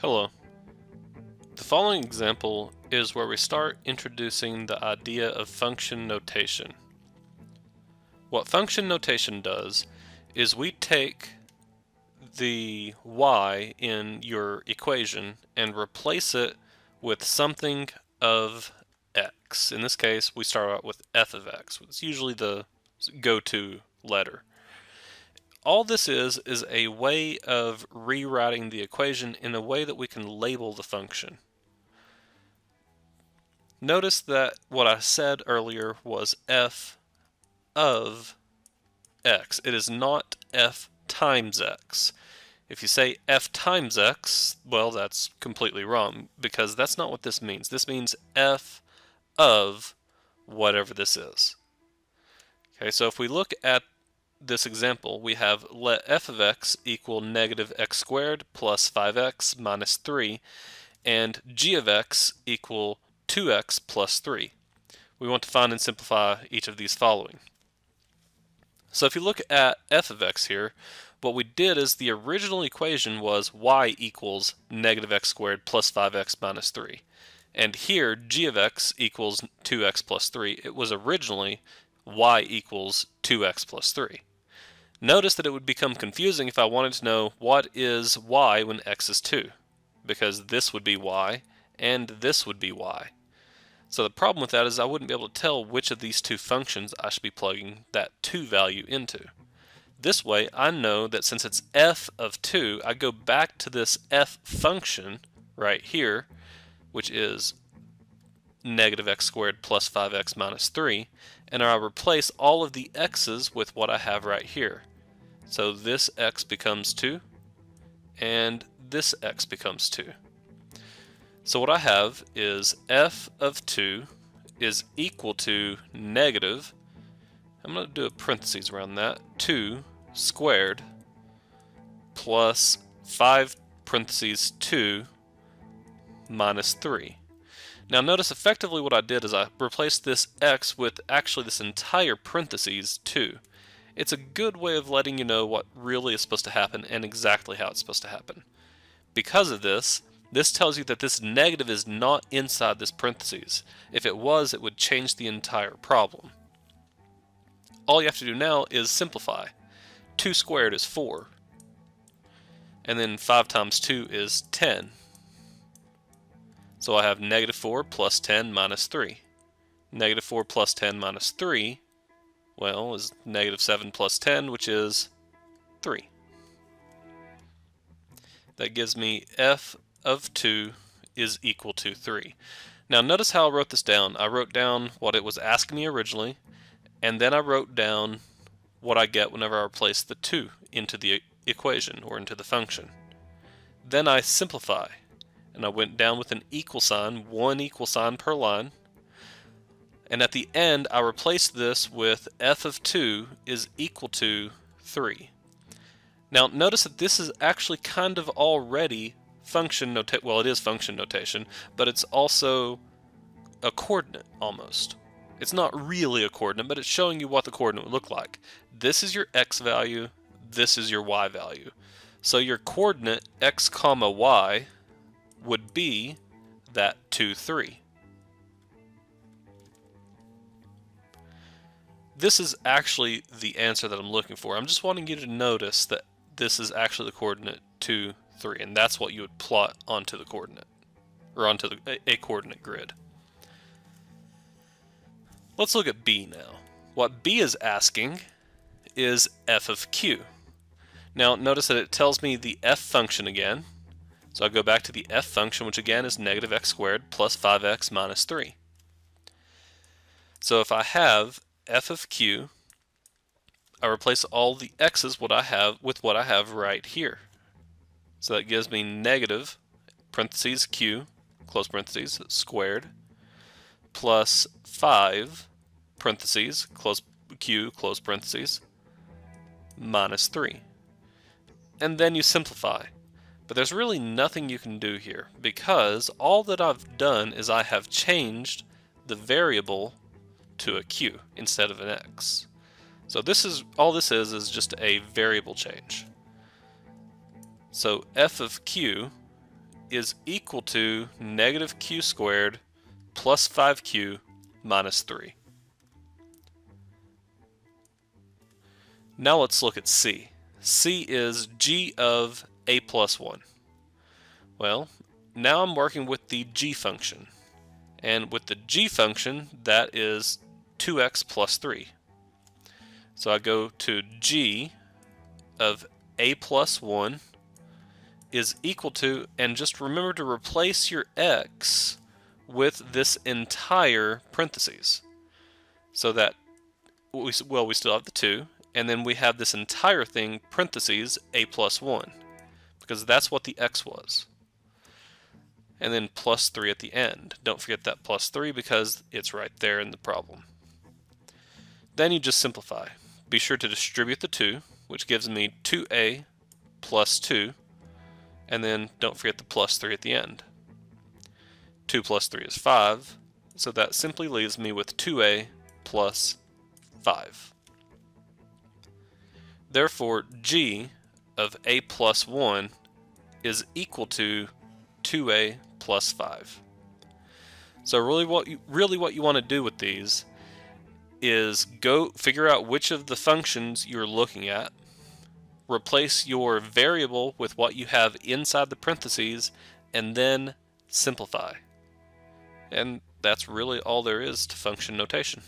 Hello. The following example is where we start introducing the idea of function notation. What function notation does is we take the y in your equation and replace it with something of x. In this case, we start out with f of x. It's usually the go-to letter. All this is a way of rewriting the equation in a way that we can label the function. Notice that what I said earlier was f of x. It is not f times x. If you say f times x, well, that's completely wrong because that's not what this means. This means f of whatever this is. Okay, so if we look at this example, we have let f of x equal negative x squared plus 5x minus 3, and g of x equal 2x plus 3. We want to find and simplify each of these following. So if you look at f of x here, what we did is the original equation was y equals negative x squared plus 5x minus 3. And here, g of x equals 2x plus 3. It was originally y equals 2x plus 3. Notice that it would become confusing if I wanted to know what is y when x is 2, because this would be y and this would be y. So the problem with that is I wouldn't be able to tell which of these two functions I should be plugging that 2 value into. This way I know that since it's f of 2, I go back to this f function right here, which is negative x squared plus 5x minus 3, and I replace all of the x's with what I have right here. So this x becomes 2, and this x becomes 2. So what I have is f of 2 is equal to negative, I'm going to do a parentheses around that, 2 squared plus 5 parentheses 2 minus 3. Now notice effectively what I did is I replaced this x with actually this entire parentheses 2. It's a good way of letting you know what really is supposed to happen and exactly how it's supposed to happen. Because of this, this tells you that this negative is not inside this parentheses. If it was, it would change the entire problem. All you have to do now is simplify. 2 squared is 4. And then 5 times 2 is 10. So I have negative 4 plus 10 minus 3. Negative 4 plus 10 minus 3, well, is negative 7 plus 10, which is 3. That gives me f of 2 is equal to 3. Now notice how I wrote this down. I wrote down what it was asking me originally, and then I wrote down what I get whenever I replace the 2 into the equation or into the function. Then I simplify, and I went down with an equal sign, one equal sign per line, and at the end I replaced this with f of 2 is equal to 3. Now notice that this is actually kind of already function notation. Well, it is function notation, but it's also a coordinate almost. It's not really a coordinate, but it's showing you what the coordinate would look like. This is your x value, this is your y value. So your coordinate x comma y would be that 2, 3. This is actually the answer that I'm looking for. I'm just wanting you to notice that this is actually the coordinate 2, 3, and that's what you would plot onto the coordinate, or onto a coordinate grid. Let's look at B now. What B is asking is f of q. Now notice that it tells me the f function again, so I go back to the f function, which again is negative x squared plus 5x minus 3. So if I have f of q, I replace all the x's what I have with what I have right here. So that gives me negative parentheses q close parentheses squared plus 5 parentheses close q close parentheses minus 3. And then you simplify. But there's really nothing you can do here because all that I've done is I have changed the variable to a q instead of an x. So this is all this is just a variable change. So f of q is equal to negative q squared plus 5q minus 3. Now let's look at c. c is g of a plus 1. Well, now I'm working with the g function. And with the g function, that is 2x plus 3. So I go to g of a plus 1 is equal to, and just remember to replace your x with this entire parentheses. So that, we still have the 2, and then we have this entire thing, parentheses, a plus 1, because that's what the x was. And then plus 3 at the end. Don't forget that plus 3 because it's right there in the problem. Then you just simplify. Be sure to distribute the 2, which gives me 2a plus 2, and then don't forget the plus 3 at the end. 2 plus 3 is 5, so that simply leaves me with 2a plus 5. Therefore, g of a plus 1 is equal to 2a plus 5. So really what you want to do with these is go figure out which of the functions you're looking at, replace your variable with what you have inside the parentheses, and then simplify. And that's really all there is to function notation.